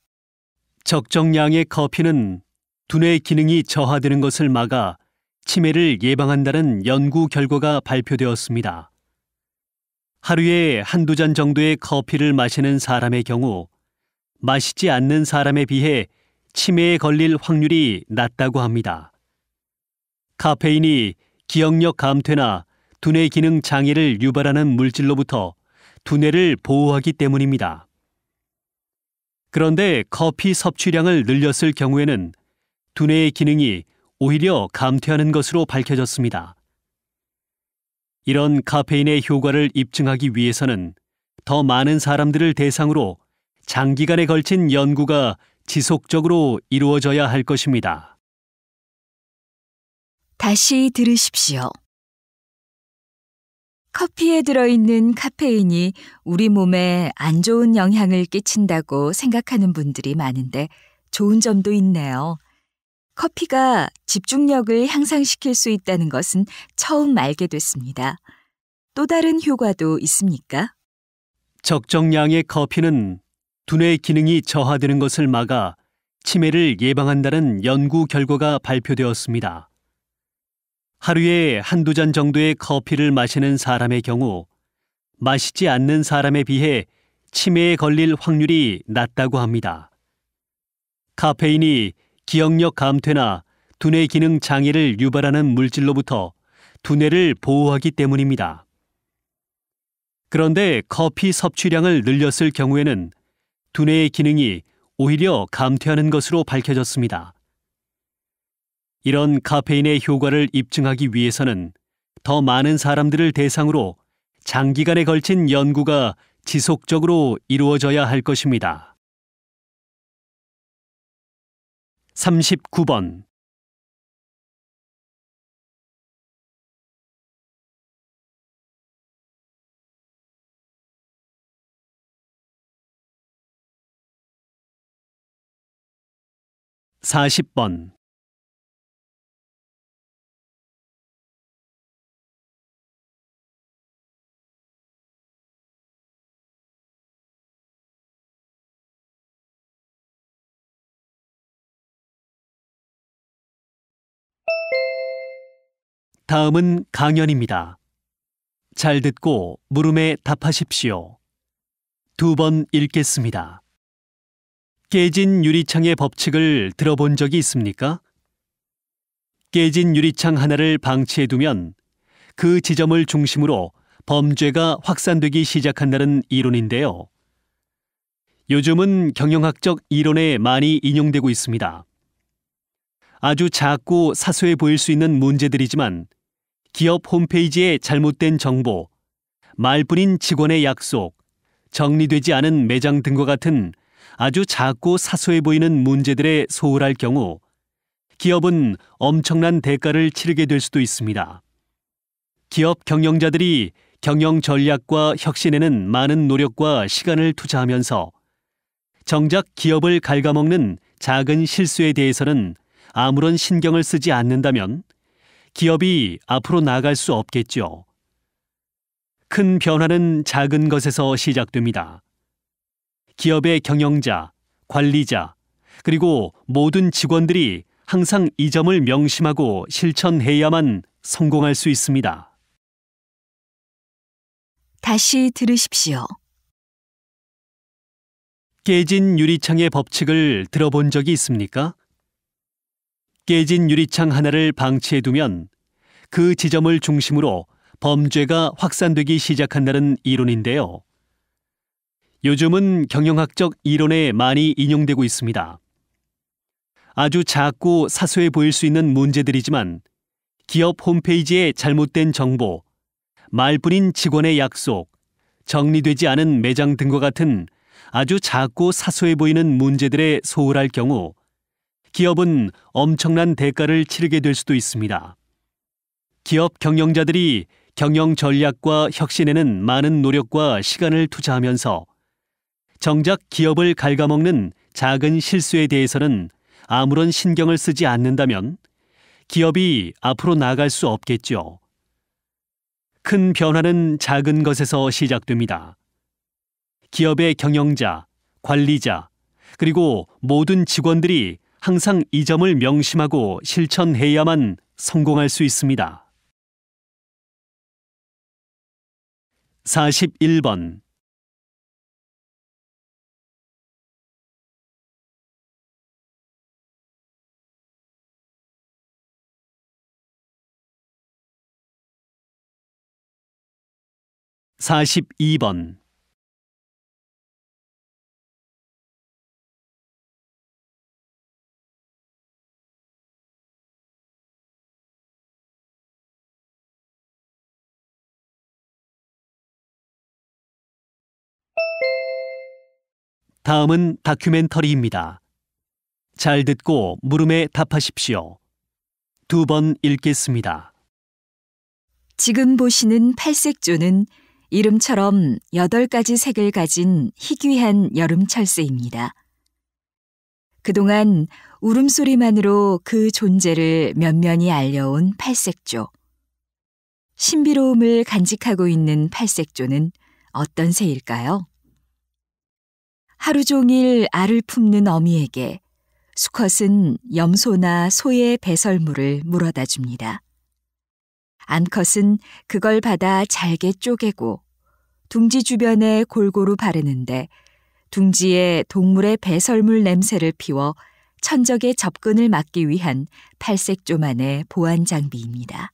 적정량의 커피는 두뇌 기능이 저하되는 것을 막아 치매를 예방한다는 연구 결과가 발표되었습니다. 하루에 한두 잔 정도의 커피를 마시는 사람의 경우 마시지 않는 사람에 비해 치매에 걸릴 확률이 낮다고 합니다. 카페인이 기억력 감퇴나 두뇌 기능 장애를 유발하는 물질로부터 두뇌를 보호하기 때문입니다. 그런데 커피 섭취량을 늘렸을 경우에는 두뇌의 기능이 오히려 감퇴하는 것으로 밝혀졌습니다. 이런 카페인의 효과를 입증하기 위해서는 더 많은 사람들을 대상으로 장기간에 걸친 연구가 지속적으로 이루어져야 할 것입니다. 다시 들으십시오. 커피에 들어있는 카페인이 우리 몸에 안 좋은 영향을 끼친다고 생각하는 분들이 많은데 좋은 점도 있네요. 커피가 집중력을 향상시킬 수 있다는 것은 처음 알게 됐습니다. 또 다른 효과도 있습니까? 적정량의 커피는 두뇌 기능이 저하되는 것을 막아 치매를 예방한다는 연구 결과가 발표되었습니다. 하루에 한두 잔 정도의 커피를 마시는 사람의 경우 마시지 않는 사람에 비해 치매에 걸릴 확률이 낮다고 합니다. 카페인이 기억력 감퇴나 두뇌 기능 장애를 유발하는 물질로부터 두뇌를 보호하기 때문입니다. 그런데 커피 섭취량을 늘렸을 경우에는 두뇌의 기능이 오히려 감퇴하는 것으로 밝혀졌습니다. 이런 카페인의 효과를 입증하기 위해서는 더 많은 사람들을 대상으로 장기간에 걸친 연구가 지속적으로 이루어져야 할 것입니다. 39번 40번 '다음은 강연입니다. 잘 듣고 물음에 답하십시오. 2번 읽겠습니다. 깨진 유리창의 법칙을 들어본 적이 있습니까? 깨진 유리창 하나를 방치해두면 그 지점을 중심으로 범죄가 확산되기 시작한다는 이론인데요. 요즘은 경영학적 이론에 많이 인용되고 있습니다. 아주 작고 사소해 보일 수 있는 문제들이지만 기업 홈페이지의 잘못된 정보, 말뿐인 직원의 약속, 정리되지 않은 매장 등과 같은 아주 작고 사소해 보이는 문제들에 소홀할 경우 기업은 엄청난 대가를 치르게 될 수도 있습니다. 기업 경영자들이 경영 전략과 혁신에는 많은 노력과 시간을 투자하면서 정작 기업을 갉아먹는 작은 실수에 대해서는 아무런 신경을 쓰지 않는다면 기업이 앞으로 나아갈 수 없겠죠. 큰 변화는 작은 것에서 시작됩니다. 기업의 경영자, 관리자, 그리고 모든 직원들이 항상 이 점을 명심하고 실천해야만 성공할 수 있습니다. 다시 들으십시오. 깨진 유리창의 법칙을 들어본 적이 있습니까? 깨진 유리창 하나를 방치해두면 그 지점을 중심으로 범죄가 확산되기 시작한다는 이론인데요. 요즘은 경영학적 이론에 많이 인용되고 있습니다. 아주 작고 사소해 보일 수 있는 문제들이지만 기업 홈페이지에 잘못된 정보, 말뿐인 직원의 약속, 정리되지 않은 매장 등과 같은 아주 작고 사소해 보이는 문제들에 소홀할 경우 기업은 엄청난 대가를 치르게 될 수도 있습니다. 기업 경영자들이 경영 전략과 혁신에는 많은 노력과 시간을 투자하면서 정작 기업을 갉아먹는 작은 실수에 대해서는 아무런 신경을 쓰지 않는다면 기업이 앞으로 나아갈 수 없겠죠. 큰 변화는 작은 것에서 시작됩니다. 기업의 경영자, 관리자, 그리고 모든 직원들이 항상 이 점을 명심하고 실천해야만 성공할 수 있습니다. 41번. (42번) 다음은 다큐멘터리입니다. 잘 듣고 물음에 답하십시오. 2번 읽겠습니다. 지금 보시는 팔색조는 이름처럼 8가지 색을 가진 희귀한 여름 철새입니다. 그동안 울음소리만으로 그 존재를 면면히 알려온 팔색조. 신비로움을 간직하고 있는 팔색조는 어떤 새일까요? 하루 종일 알을 품는 어미에게 수컷은 염소나 소의 배설물을 물어다 줍니다. 암컷은 그걸 받아 잘게 쪼개고 둥지 주변에 골고루 바르는데 둥지에 동물의 배설물 냄새를 피워 천적의 접근을 막기 위한 팔색조만의 보안 장비입니다.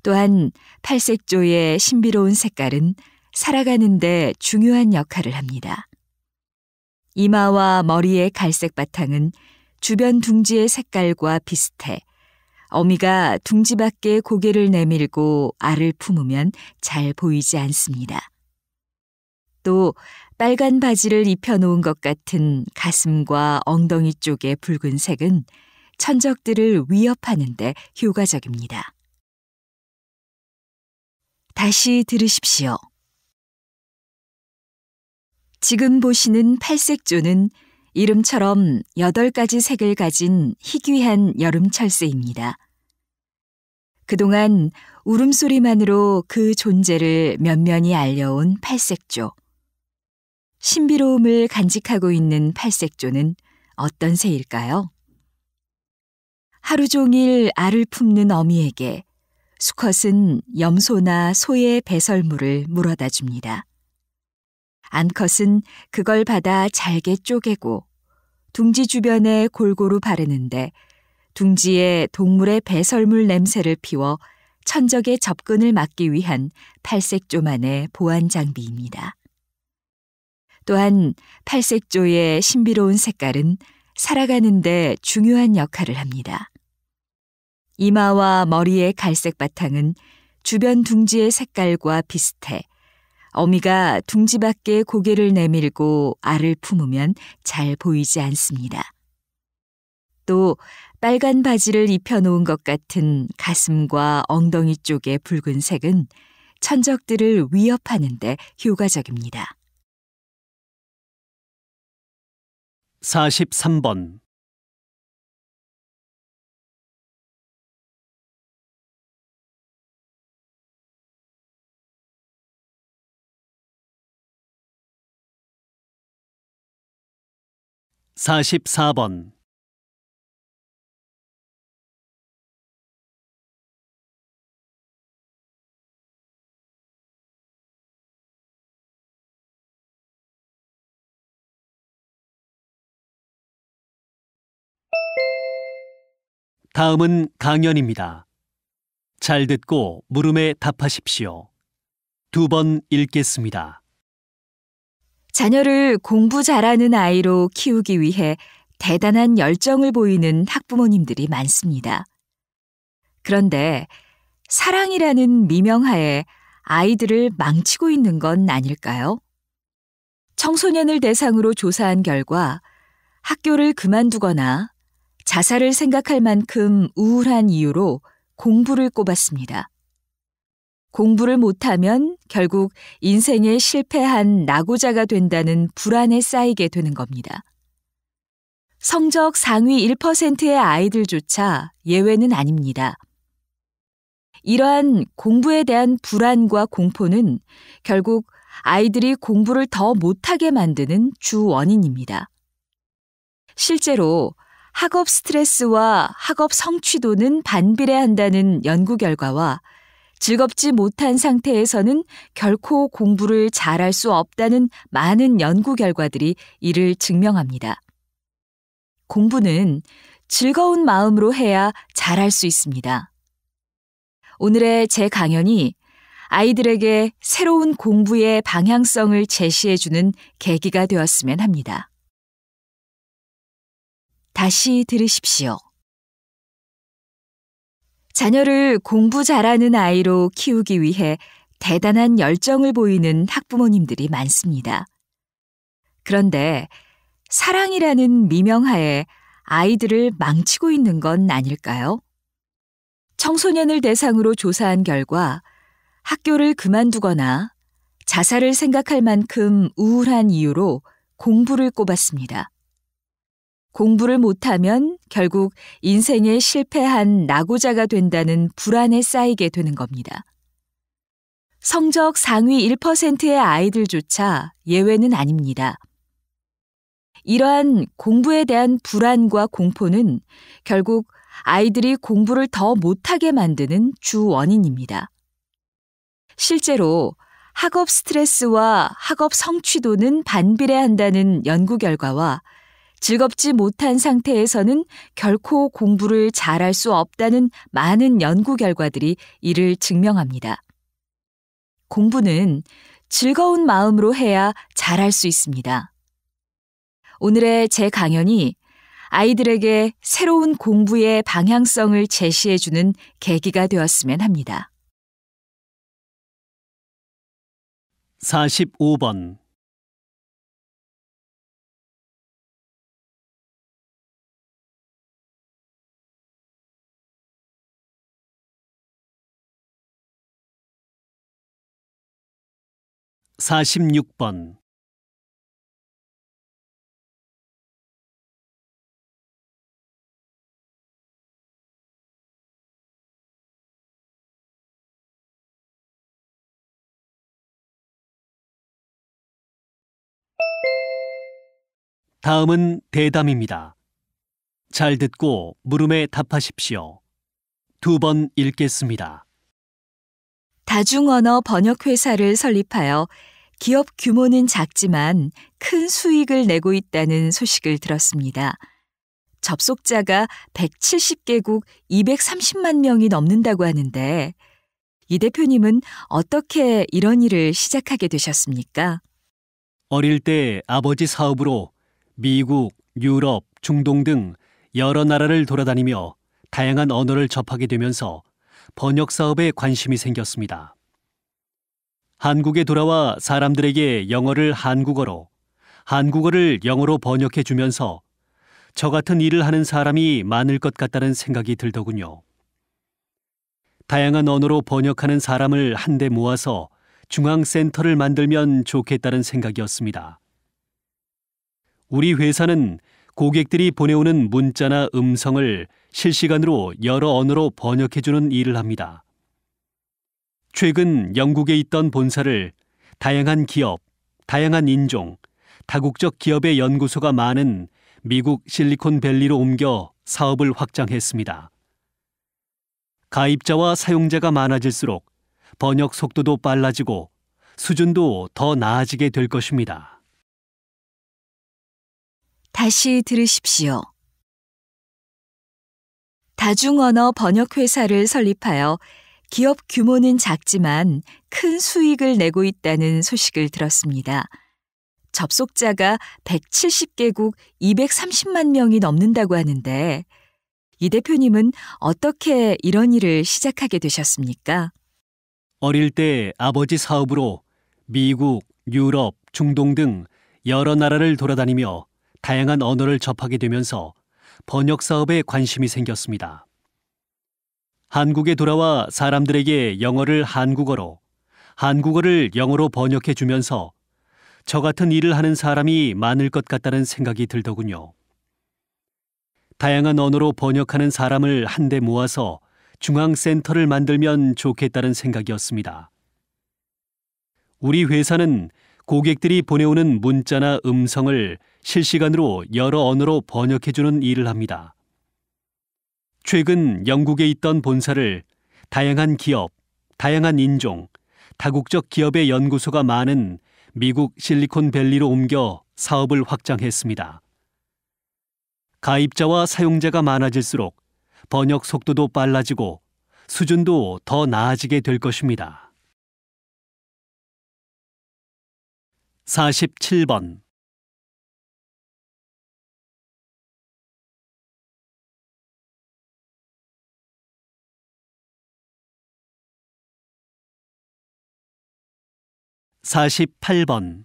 또한 팔색조의 신비로운 색깔은 살아가는 데 중요한 역할을 합니다. 이마와 머리의 갈색 바탕은 주변 둥지의 색깔과 비슷해 어미가 둥지 밖에 고개를 내밀고 알을 품으면 잘 보이지 않습니다. 또 빨간 바지를 입혀놓은 것 같은 가슴과 엉덩이 쪽의 붉은색은 천적들을 위협하는 데 효과적입니다. 다시 들으십시오. 지금 보시는 팔색조는 이름처럼 8가지 색을 가진 희귀한 여름 철새입니다. 그동안 울음소리만으로 그 존재를 면면히 알려온 팔색조. 신비로움을 간직하고 있는 팔색조는 어떤 새일까요? 하루 종일 알을 품는 어미에게 수컷은 염소나 소의 배설물을 물어다 줍니다. 암컷은 그걸 받아 잘게 쪼개고 둥지 주변에 골고루 바르는데 둥지에 동물의 배설물 냄새를 피워 천적의 접근을 막기 위한 팔색조만의 보안 장비입니다. 또한 팔색조의 신비로운 색깔은 살아가는 데 중요한 역할을 합니다. 이마와 머리의 갈색 바탕은 주변 둥지의 색깔과 비슷해 어미가 둥지 밖에 고개를 내밀고 알을 품으면 잘 보이지 않습니다. 또 빨간 바지를 입혀놓은 것 같은 가슴과 엉덩이 쪽의 붉은색은 천적들을 위협하는 데 효과적입니다. 43번 44번. 다음은 강연입니다. 잘 듣고 물음에 답하십시오. 2번 읽겠습니다. 자녀를 공부 잘하는 아이로 키우기 위해 대단한 열정을 보이는 학부모님들이 많습니다. 그런데 사랑이라는 미명하에 아이들을 망치고 있는 건 아닐까요? 청소년을 대상으로 조사한 결과 학교를 그만두거나 자살을 생각할 만큼 우울한 이유로 공부를 꼽았습니다. 공부를 못하면 결국 인생에 실패한 낙오자가 된다는 불안에 쌓이게 되는 겁니다. 성적 상위 1%의 아이들조차 예외는 아닙니다. 이러한 공부에 대한 불안과 공포는 결국 아이들이 공부를 더 못하게 만드는 주 원인입니다. 실제로 학업 스트레스와 학업 성취도는 반비례한다는 연구 결과와 즐겁지 못한 상태에서는 결코 공부를 잘할 수 없다는 많은 연구 결과들이 이를 증명합니다. 공부는 즐거운 마음으로 해야 잘할 수 있습니다. 오늘의 제 강연이 아이들에게 새로운 공부의 방향성을 제시해주는 계기가 되었으면 합니다. 다시 들으십시오. 자녀를 공부 잘하는 아이로 키우기 위해 대단한 열정을 보이는 학부모님들이 많습니다. 그런데 사랑이라는 미명하에 아이들을 망치고 있는 건 아닐까요? 청소년을 대상으로 조사한 결과 학교를 그만두거나 자살을 생각할 만큼 우울한 이유로 공부를 꼽았습니다. 공부를 못하면 결국 인생에 실패한 낙오자가 된다는 불안에 쌓이게 되는 겁니다. 성적 상위 1%의 아이들조차 예외는 아닙니다. 이러한 공부에 대한 불안과 공포는 결국 아이들이 공부를 더 못하게 만드는 주 원인입니다. 실제로 학업 스트레스와 학업 성취도는 반비례한다는 연구 결과와 즐겁지 못한 상태에서는 결코 공부를 잘할 수 없다는 많은 연구 결과들이 이를 증명합니다. 공부는 즐거운 마음으로 해야 잘할 수 있습니다. 오늘의 제 강연이 아이들에게 새로운 공부의 방향성을 제시해주는 계기가 되었으면 합니다. 45번. (46번) 다음은 대담입니다. 잘 듣고 물음에 답하십시오. 2번 읽겠습니다. 다중언어 번역회사를 설립하여 기업 규모는 작지만 큰 수익을 내고 있다는 소식을 들었습니다. 접속자가 170개국 230만 명이 넘는다고 하는데 이 대표님은 어떻게 이런 일을 시작하게 되셨습니까? 어릴 때 아버지 사업으로 미국, 유럽, 중동 등 여러 나라를 돌아다니며 다양한 언어를 접하게 되면서 번역 사업에 관심이 생겼습니다. 한국에 돌아와 사람들에게 영어를 한국어로, 한국어를 영어로 번역해 주면서 저 같은 일을 하는 사람이 많을 것 같다는 생각이 들더군요. 다양한 언어로 번역하는 사람을 한데 모아서 중앙센터를 만들면 좋겠다는 생각이었습니다. 우리 회사는 고객들이 보내오는 문자나 음성을 실시간으로 여러 언어로 번역해주는 일을 합니다. 최근 영국에 있던 본사를 다양한 기업, 다양한 인종, 다국적 기업의 연구소가 많은 미국 실리콘밸리로 옮겨 사업을 확장했습니다. 가입자와 사용자가 많아질수록 번역 속도도 빨라지고 수준도 더 나아지게 될 것입니다. 다시 들으십시오. 다중언어 번역회사를 설립하여 기업 규모는 작지만 큰 수익을 내고 있다는 소식을 들었습니다. 접속자가 170개국 230만 명이 넘는다고 하는데 이 대표님은 어떻게 이런 일을 시작하게 되셨습니까? 어릴 때 아버지 사업으로 미국, 유럽, 중동 등 여러 나라를 돌아다니며 다양한 언어를 접하게 되면서 번역 사업에 관심이 생겼습니다. 한국에 돌아와 사람들에게 영어를 한국어로, 한국어를 영어로 번역해 주면서 저 같은 일을 하는 사람이 많을 것 같다는 생각이 들더군요. 다양한 언어로 번역하는 사람을 한데 모아서 중앙센터를 만들면 좋겠다는 생각이었습니다. 우리 회사는 고객들이 보내오는 문자나 음성을 실시간으로 여러 언어로 번역해주는 일을 합니다. 최근 영국에 있던 본사를 다양한 기업, 다양한 인종, 다국적 기업의 연구소가 많은 미국 실리콘밸리로 옮겨 사업을 확장했습니다. 가입자와 사용자가 많아질수록 번역 속도도 빨라지고 수준도 더 나아지게 될 것입니다. 47번 48번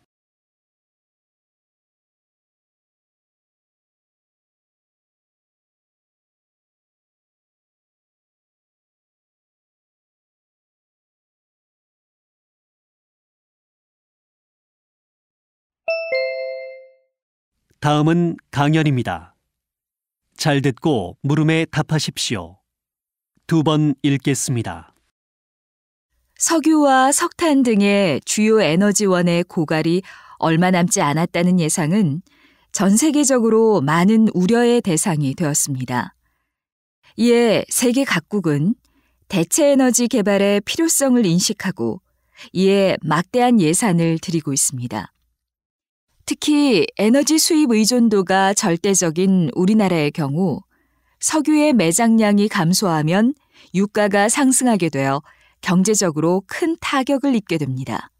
다음은 강연입니다. 잘 듣고 물음에 답하십시오. 2번 읽겠습니다. 석유와 석탄 등의 주요 에너지원의 고갈이 얼마 남지 않았다는 예상은 전 세계적으로 많은 우려의 대상이 되었습니다. 이에 세계 각국은 대체 에너지 개발의 필요성을 인식하고 이에 막대한 예산을 들이고 있습니다. 특히 에너지 수입 의존도가 절대적인 우리나라의 경우 석유의 매장량이 감소하면 유가가 상승하게 되어 경제적으로 큰 타격을 입게 됩니다.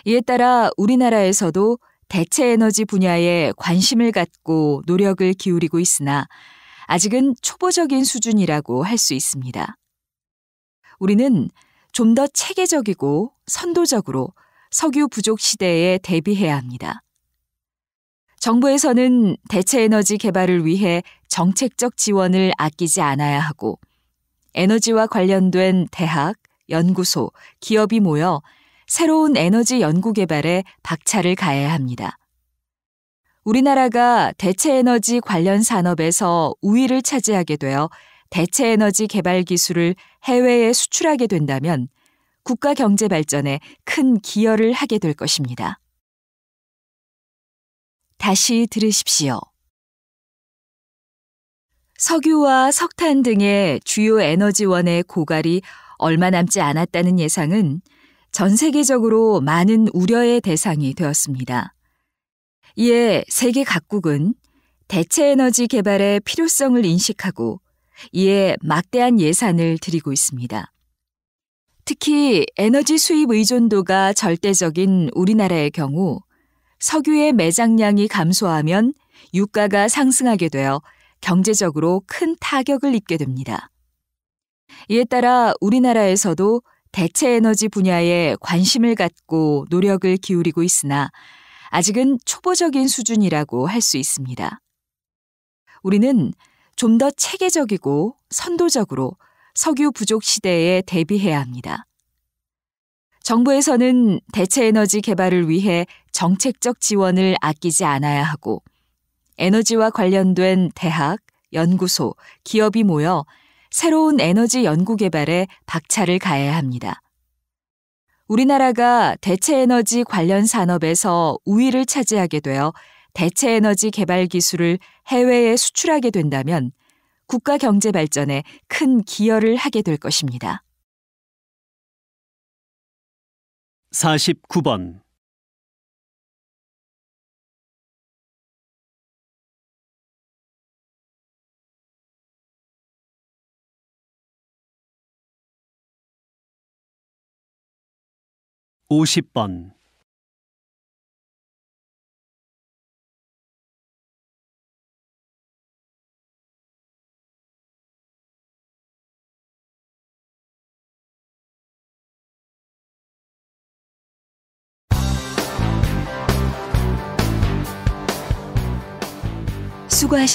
이에 따라 우리나라에서도 대체 에너지 분야에 관심을 갖고 노력을 기울이고 있으나 아직은 초보적인 수준이라고 할 수 있습니다. 우리는 좀 더 체계적이고 선도적으로 석유 부족 시대에 대비해야 합니다. 정부에서는 대체 에너지 개발을 위해 정책적 지원을 아끼지 않아야 하고 에너지와 관련된 대학, 연구소, 기업이 모여 새로운 에너지 연구 개발에 박차를 가해야 합니다. 우리나라가 대체 에너지 관련 산업에서 우위를 차지하게 되어 대체 에너지 개발 기술을 해외에 수출하게 된다면 국가 경제 발전에 큰 기여를 하게 될 것입니다. 다시 들으십시오. 석유와 석탄 등의 주요 에너지원의 고갈이 얼마 남지 않았다는 예상은 전 세계적으로 많은 우려의 대상이 되었습니다. 이에 세계 각국은 대체 에너지 개발의 필요성을 인식하고 이에 막대한 예산을 들이고 있습니다. 특히 에너지 수입 의존도가 절대적인 우리나라의 경우 석유의 매장량이 감소하면 유가가 상승하게 되어 경제적으로 큰 타격을 입게 됩니다. 이에 따라 우리나라에서도 대체 에너지 분야에 관심을 갖고 노력을 기울이고 있으나 아직은 초보적인 수준이라고 할 수 있습니다. 우리는 좀 더 체계적이고 선도적으로 석유 부족 시대에 대비해야 합니다. 정부에서는 대체 에너지 개발을 위해 정책적 지원을 아끼지 않아야 하고 에너지와 관련된 대학, 연구소, 기업이 모여 새로운 에너지 연구 개발에 박차를 가해야 합니다. 우리나라가 대체 에너지 관련 산업에서 우위를 차지하게 되어 대체 에너지 개발 기술을 해외에 수출하게 된다면 국가 경제 발전에 큰 기여를 하게 될 것입니다. 49번. (50번) 수고하셨습니다.